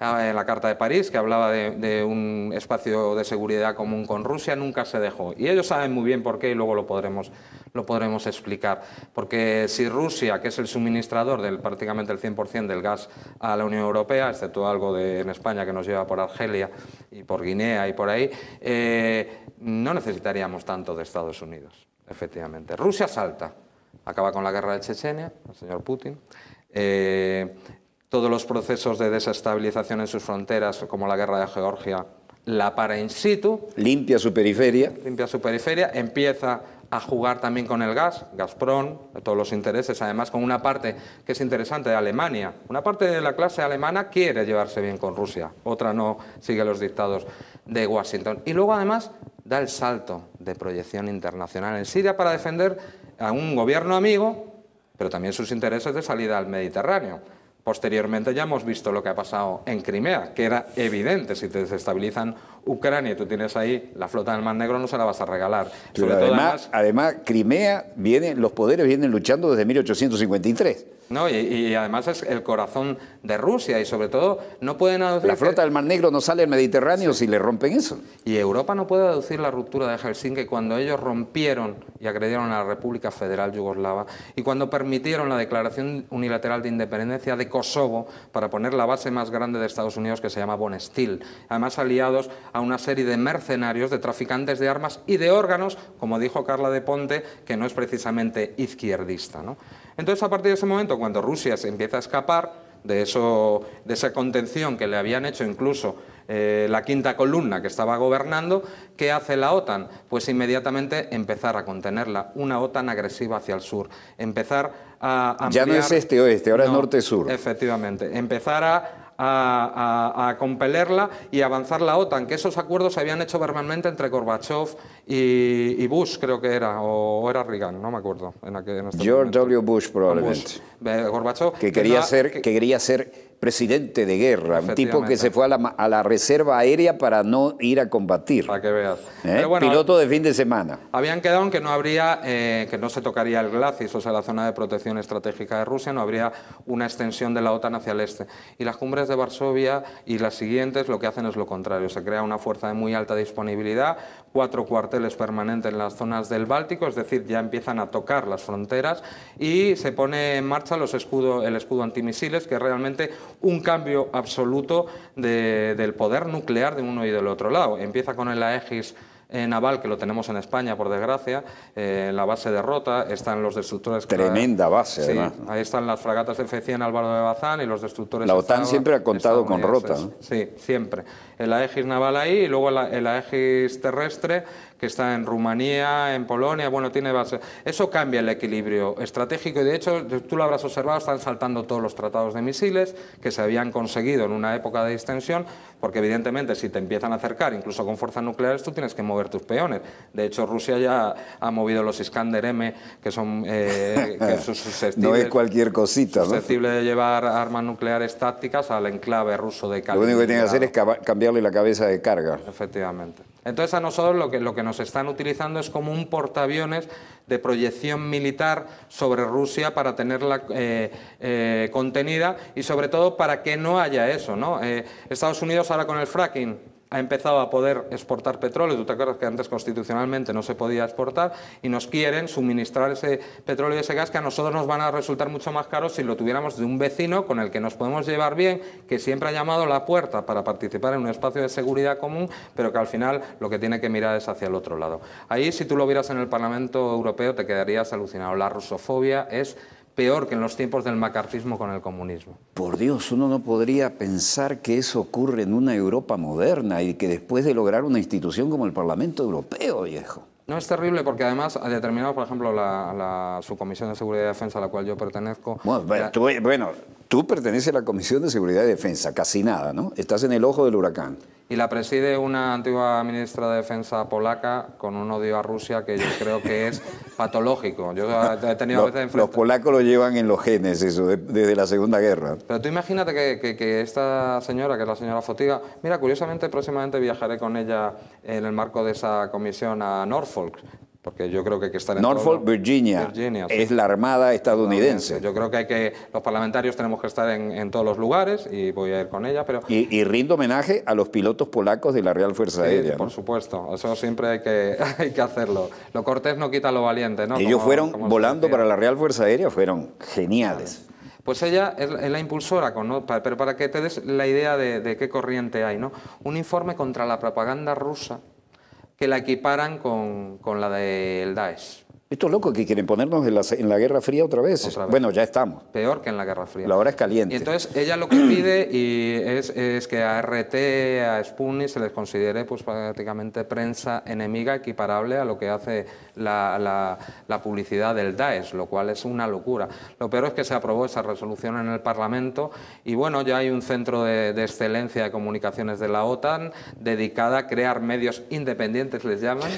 En la Carta de París, que hablaba de un espacio de seguridad común con Rusia, nunca se dejó. Y ellos saben muy bien por qué, y luego lo podremos explicar. Porque si Rusia, que es el suministrador del prácticamente el 100% del gas a la Unión Europea, excepto algo en España que nos lleva por Argelia y por Guinea y por ahí, no necesitaríamos tanto de Estados Unidos, efectivamente. Rusia salta, acaba con la guerra de Chechenia, el señor Putin. Todos los procesos de desestabilización en sus fronteras, como la guerra de Georgia, la para in situ. Limpia su periferia. Limpia su periferia, empieza a jugar también con el gas, Gazprom, de todos los intereses, además con una parte que es interesante de Alemania. Una parte de la clase alemana quiere llevarse bien con Rusia, otra no, sigue los dictados de Washington. Y luego además da el salto de proyección internacional en Siria para defender a un gobierno amigo, pero también sus intereses de salida al Mediterráneo. Posteriormente ya hemos visto lo que ha pasado en Crimea, que era evidente, si te desestabilizan Ucrania y tú tienes ahí la flota del Mar Negro, no se la vas a regalar. Pero además, Crimea los poderes vienen luchando desde 1853. No, y además es el corazón de Rusia y sobre todo no pueden aducir... La flota del Mar Negro no sale al Mediterráneo si le rompen eso. Y Europa no puede aducir la ruptura de Helsinki cuando ellos rompieron y agredieron a la República Federal Yugoslava y cuando permitieron la declaración unilateral de independencia de Kosovo para poner la base más grande de Estados Unidos que se llama Bonesteel. Además aliados a una serie de mercenarios, de traficantes de armas y de órganos, como dijo Carla de Ponte, que no es precisamente izquierdista, ¿no? Entonces, a partir de ese momento, cuando Rusia se empieza a escapar de esa contención que le habían hecho incluso la quinta columna que estaba gobernando, ¿qué hace la OTAN? Pues inmediatamente empezar a contenerla, una OTAN agresiva hacia el sur, empezar a ampliar... Ya no es este-oeste, ahora es norte-sur. Efectivamente, empezar a compelerla y avanzar la OTAN, que esos acuerdos se habían hecho verbalmente entre Gorbachev y Bush, creo que era, o era Reagan, no me acuerdo. George W. Bush probablemente. Gorbachev, que quería ser presidente de guerra, un tipo que se fue a la reserva aérea para no ir a combatir. Para que veas. Pero bueno, piloto de fin de semana. Habían quedado en que no habría, que no se tocaría el Glacis, o sea, la zona de protección estratégica de Rusia, no habría una extensión de la OTAN hacia el este. Y las cumbres de Varsovia y las siguientes lo que hacen es lo contrario, se crea una fuerza de muy alta disponibilidad, 4 cuarteles permanentes en las zonas del Báltico, es decir, ya empiezan a tocar las fronteras y se pone en marcha el escudo antimisiles, que es realmente un cambio absoluto del poder nuclear de uno y del otro lado. Empieza con el Aegis naval, que lo tenemos en España, por desgracia, la base de Rota, están los destructores... Tremenda base, sí, además. Ahí están las fragatas F-100 Álvaro de Bazán y los destructores... La OTAN siempre ha contado con Rota, ¿no? Sí, siempre. El Aegis naval ahí y luego el Aegis terrestre, que está en Rumanía, en Polonia, bueno, tiene base. Eso cambia el equilibrio estratégico y, de hecho, tú lo habrás observado, están saltando todos los tratados de misiles que se habían conseguido en una época de distensión, porque evidentemente si te empiezan a acercar, incluso con fuerzas nucleares, tú tienes que mover tus peones. De hecho, Rusia ya ha movido los Iskander-M, que son susceptibles... No es cualquier cosita, ¿no? Susceptible de llevar armas nucleares tácticas al enclave ruso de Kaliningrado. Lo único que tienen que hacer es cambiarle la cabeza de carga. Efectivamente. Entonces, a nosotros lo que nos están utilizando es como un portaaviones de proyección militar sobre Rusia para tenerla contenida y, sobre todo, para que no haya eso, ¿no? Estados Unidos ahora con el fracking ha empezado a poder exportar petróleo. Tú te acuerdas que antes constitucionalmente no se podía exportar y nos quieren suministrar ese petróleo y ese gas que a nosotros nos van a resultar mucho más caros si lo tuviéramos de un vecino con el que nos podemos llevar bien, que siempre ha llamado a la puerta para participar en un espacio de seguridad común, pero que al final lo que tiene que mirar es hacia el otro lado. Ahí, si tú lo vieras en el Parlamento Europeo, te quedarías alucinado. La rusofobia es peor que en los tiempos del macartismo con el comunismo. Por Dios, uno no podría pensar que eso ocurre en una Europa moderna y que después de lograr una institución como el Parlamento Europeo, viejo. No, es terrible porque además ha determinado, por ejemplo, la Subcomisión de Seguridad y Defensa a la cual yo pertenezco... Bueno, tú perteneces a la Comisión de Seguridad y Defensa, casi nada, ¿no? Estás en el ojo del huracán. Y la preside una antigua ministra de Defensa polaca con un odio a Rusia que yo creo que es patológico. Yo he tenido a veces... Los polacos lo llevan en los genes, eso, desde la Segunda Guerra. Pero tú imagínate que esta señora, que es la señora Fotiga... Mira, curiosamente, próximamente viajaré con ella en el marco de esa comisión a Norfolk, porque yo creo que hay que estar en Norfolk, Virginia, sí. es la Armada estadounidense. Yo creo que los parlamentarios tenemos que estar en todos los lugares y voy a ir con ella. Pero y rindo homenaje a los pilotos polacos de la Real Fuerza Aérea. Por supuesto, eso siempre hay que hacerlo. Lo cortés no quita lo valiente, ¿no? Ellos fueron volando para la Real Fuerza Aérea, fueron geniales. Pues ella es la impulsora, ¿no? Pero para que te des la idea de qué corriente hay, ¿no? Un informe contra la propaganda rusa que la equiparan con la del Daesh. Estos locos que quieren ponernos en la Guerra Fría otra vez. Bueno, ya estamos. Peor que en la Guerra Fría. La hora es caliente. Y entonces ella lo que pide es que a RT, a Sputnik se les considere pues prácticamente prensa enemiga equiparable a lo que hace la publicidad del Daesh, lo cual es una locura. Lo peor es que se aprobó esa resolución en el Parlamento y bueno, ya hay un centro de excelencia de comunicaciones de la OTAN dedicada a crear medios independientes, les llaman,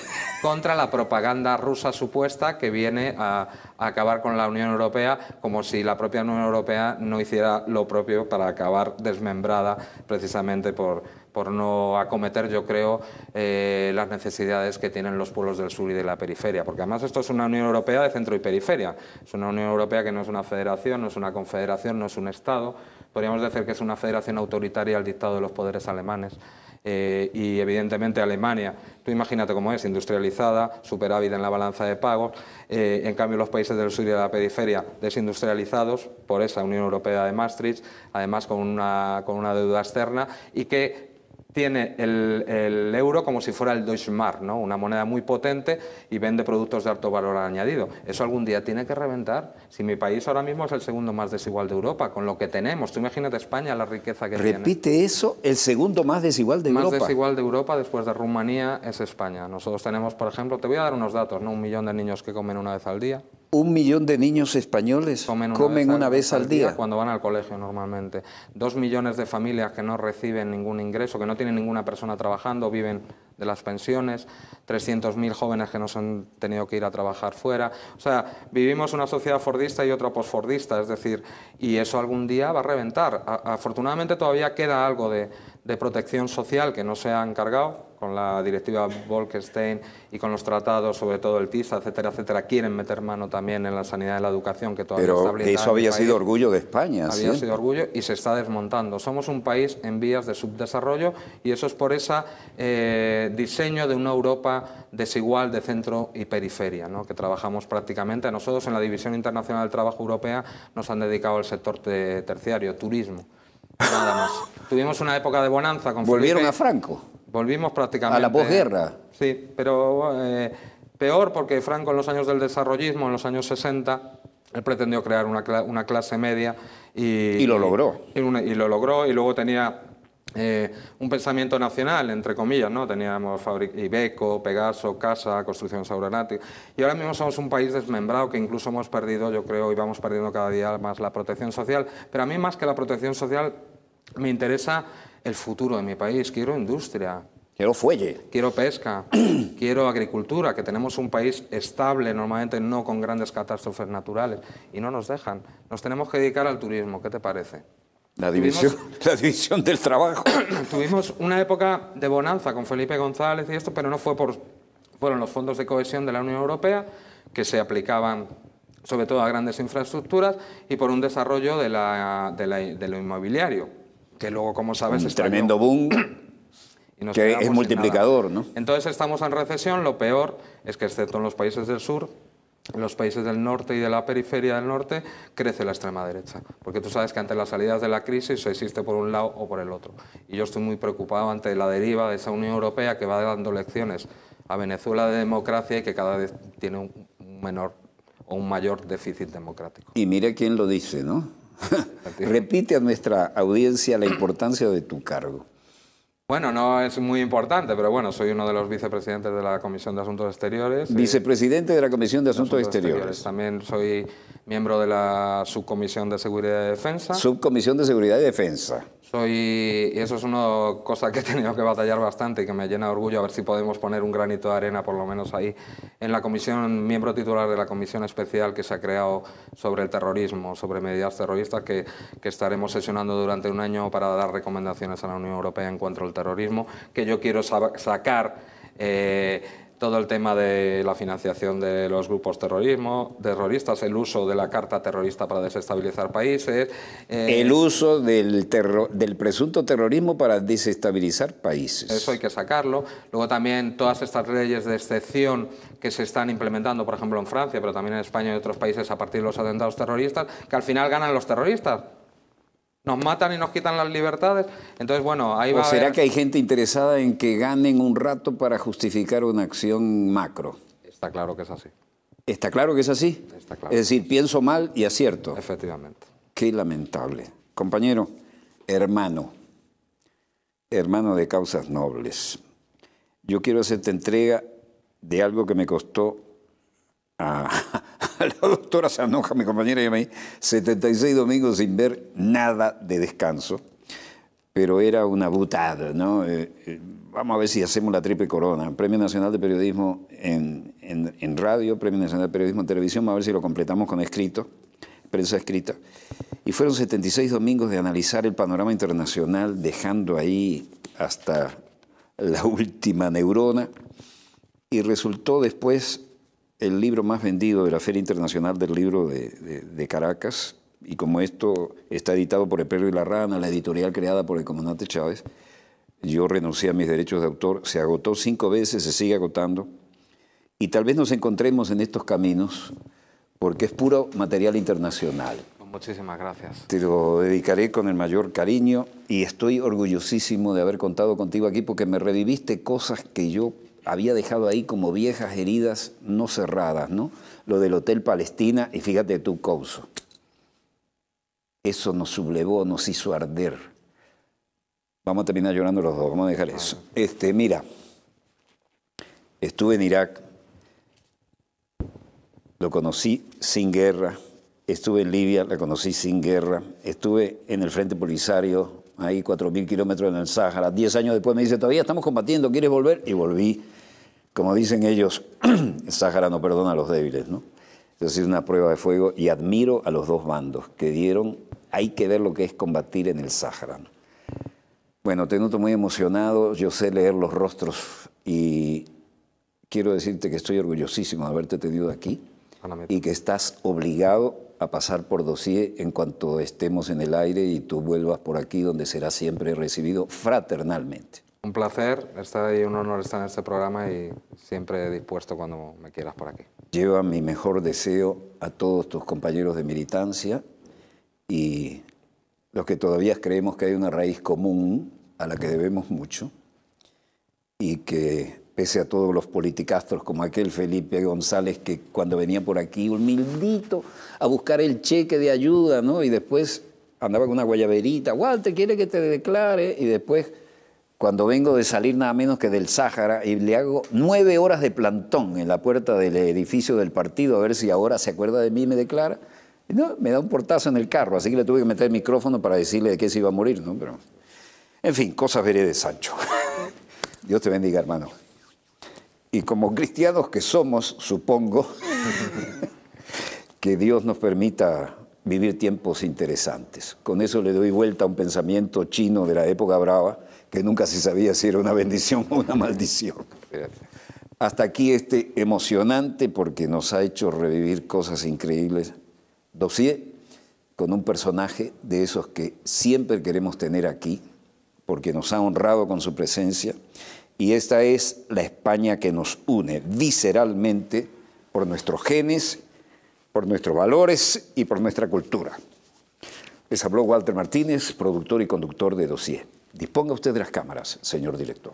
contra la propaganda rusa supuesta propuesta que viene a acabar con la Unión Europea, como si la propia Unión Europea no hiciera lo propio para acabar desmembrada precisamente por no acometer, yo creo, las necesidades que tienen los pueblos del sur y de la periferia. Porque además esto es una Unión Europea de centro y periferia. Es una Unión Europea que no es una federación, no es una confederación, no es un Estado. Podríamos decir que es una federación autoritaria al dictado de los poderes alemanes. Y evidentemente Alemania, tú imagínate cómo es, industrializada, superávit en la balanza de pagos, en cambio los países del sur y de la periferia desindustrializados por esa Unión Europea de Maastricht, además con una deuda externa y que tiene el euro como si fuera el Deutsche Mark, ¿no? Una moneda muy potente y vende productos de alto valor añadido. Eso algún día tiene que reventar. Si mi país ahora mismo es el segundo más desigual de Europa, con lo que tenemos. Tú imagínate España, la riqueza que tiene. Repite eso, el segundo más desigual de Europa. Más desigual de Europa después de Rumanía es España. Nosotros tenemos, por ejemplo, te voy a dar unos datos, ¿no? 1 millón de niños que comen una vez al día. 1 millón de niños españoles comen una vez al día. Cuando van al colegio normalmente. 2 millones de familias que no reciben ningún ingreso, que no tienen ninguna persona trabajando, viven de las pensiones. 300.000 jóvenes que nos han tenido que ir a trabajar fuera. O sea, vivimos una sociedad fordista y otra posfordista, es decir, y eso algún día va a reventar. Afortunadamente todavía queda algo de protección social que no se ha encargado con la directiva Bolkestein y con los tratados, sobre todo el TISA, etcétera, etcétera, quieren meter mano también en la sanidad y la educación, que todavía está blindada. Pero eso había sido orgullo de España. Había sido orgullo y se está desmontando. Somos un país en vías de subdesarrollo y eso es por ese diseño de una Europa desigual de centro y periferia, ¿no? Que trabajamos prácticamente. A nosotros en la División Internacional del Trabajo Europea nos han dedicado al sector terciario, turismo. Nada más. Tuvimos una época de bonanza con ¿Volvieron Felipe. a Franco? Volvimos prácticamente. ¿A la posguerra? Sí, pero peor porque Franco en los años del desarrollismo, en los años 60, él pretendió crear una clase media y lo logró. Y lo logró y luego tenía un pensamiento nacional, entre comillas, ¿no? Teníamos Iveco, Pegaso, Casa, construcciones aeronáuticas y ahora mismo somos un país desmembrado que incluso hemos perdido, yo creo, y vamos perdiendo cada día más la protección social, pero a mí más que la protección social me interesa el futuro de mi país, quiero industria. Quiero fuelle. Quiero pesca, quiero agricultura, que tenemos un país estable, normalmente no con grandes catástrofes naturales, y no nos dejan. Nos tenemos que dedicar al turismo, ¿qué te parece? La división del trabajo. Tuvimos una época de bonanza con Felipe González y esto, pero no fueron los fondos de cohesión de la Unión Europea, que se aplicaban sobre todo a grandes infraestructuras, y por un desarrollo de lo inmobiliario, que luego, como sabes, un tremendo boom. Que es multiplicador, ¿no? Entonces estamos en recesión, lo peor es que excepto en los países del sur, en los países del norte y de la periferia del norte, crece la extrema derecha. Porque tú sabes que ante las salidas de la crisis existe por un lado o por el otro. Y yo estoy muy preocupado ante la deriva de esa Unión Europea que va dando lecciones a Venezuela de democracia y que cada vez tiene un menor o un mayor déficit democrático. Y mire quién lo dice, ¿no? Repite a nuestra audiencia la importancia de tu cargo. Bueno, no es muy importante, pero bueno, soy uno de los vicepresidentes de la Comisión de Asuntos Exteriores. Vicepresidente de la Comisión de Asuntos Exteriores. También soy miembro de la Subcomisión de Seguridad y Defensa. Subcomisión de Seguridad y Defensa. Y eso es una cosa que he tenido que batallar bastante y que me llena de orgullo, a ver si podemos poner un granito de arena, por lo menos ahí, en la comisión, miembro titular de la comisión especial que se ha creado sobre el terrorismo, sobre medidas terroristas, que estaremos sesionando durante un año para dar recomendaciones a la Unión Europea en cuanto al terrorismo, que yo quiero sacar todo el tema de la financiación de los grupos terroristas, el uso de la carta terrorista para desestabilizar países. El uso del presunto terrorismo para desestabilizar países. Eso hay que sacarlo. Luego también todas estas leyes de excepción que se están implementando, por ejemplo en Francia, pero también en España y otros países a partir de los atentados terroristas, que al final ganan los terroristas. Nos matan y nos quitan las libertades. Entonces, bueno, ahí va. ¿O será que hay gente interesada en que ganen un rato para justificar una acción macro? Está claro que es así. ¿Está claro que es así? Está claro. Es decir, pienso mal y acierto. Efectivamente. Qué lamentable. Compañero, hermano de causas nobles, yo quiero hacerte entrega de algo que me costó a la doctora Sanoja, mi compañera, y a mí, 76 domingos sin ver nada de descanso, pero era una butada, ¿no? Vamos a ver si hacemos la triple corona. Premio Nacional de Periodismo en radio, Premio Nacional de Periodismo en televisión, vamos a ver si lo completamos con escrito, prensa escrita. Y fueron 76 domingos de analizar el panorama internacional, dejando ahí hasta la última neurona, y resultó después el libro más vendido de la Feria Internacional del Libro de Caracas, y como esto está editado por El Perro y la Rana, la editorial creada por el comandante Chávez, yo renuncié a mis derechos de autor, se agotó 5 veces, se sigue agotando, y tal vez nos encontremos en estos caminos, porque es puro material internacional. Muchísimas gracias. Te lo dedicaré con el mayor cariño y estoy orgullosísimo de haber contado contigo aquí porque me reviviste cosas que yo había dejado ahí como viejas heridas no cerradas, ¿no? Lo del Hotel Palestina y fíjate tú, Couso. Eso nos sublevó, nos hizo arder. Vamos a terminar llorando los dos, vamos a dejar eso. Mira, estuve en Irak, lo conocí sin guerra. Estuve en Libia, la conocí sin guerra. Estuve en el Frente Polisario, ahí 4.000 kilómetros en el Sáhara. 10 años después me dice, todavía estamos combatiendo, ¿quieres volver? Y volví. Como dicen ellos, el Sáhara no perdona a los débiles, ¿no? Es una prueba de fuego y admiro a los dos bandos que dieron. Hay que ver lo que es combatir en el Sáhara, ¿no? Bueno, te noto muy emocionado. Yo sé leer los rostros y quiero decirte que estoy orgullosísimo de haberte tenido aquí y que estás obligado a pasar por Dossier en cuanto estemos en el aire y tú vuelvas por aquí, donde serás siempre recibido fraternalmente. Un placer estar y un honor estar en este programa y siempre dispuesto cuando me quieras por aquí. Lleva mi mejor deseo a todos tus compañeros de militancia y los que todavía creemos que hay una raíz común a la que debemos mucho y que pese a todos los politicastros como aquel Felipe González que cuando venía por aquí humildito a buscar el cheque de ayuda, ¿no? Y después andaba con una guayaberita, Walter, ¿quiere que te declare? Y después, cuando vengo de salir nada menos que del Sáhara y le hago 9 horas de plantón en la puerta del edificio del partido a ver si ahora se acuerda de mí y me declara, y no, me da un portazo en el carro, así que le tuve que meter el micrófono para decirle de qué se iba a morir, ¿no? Pero, en fin, cosas veré de Sancho. Dios te bendiga, hermano. Y como cristianos que somos, supongo, que Dios nos permita vivir tiempos interesantes. Con eso le doy vuelta a un pensamiento chino de la época brava, que nunca se sabía si era una bendición o una maldición. Hasta aquí emocionante, porque nos ha hecho revivir cosas increíbles, Dossier, con un personaje de esos que siempre queremos tener aquí, porque nos ha honrado con su presencia. Y esta es la España que nos une visceralmente por nuestros genes, por nuestros valores y por nuestra cultura. Les habló Walter Martínez, productor y conductor de Dossier. Disponga usted de las cámaras, señor director.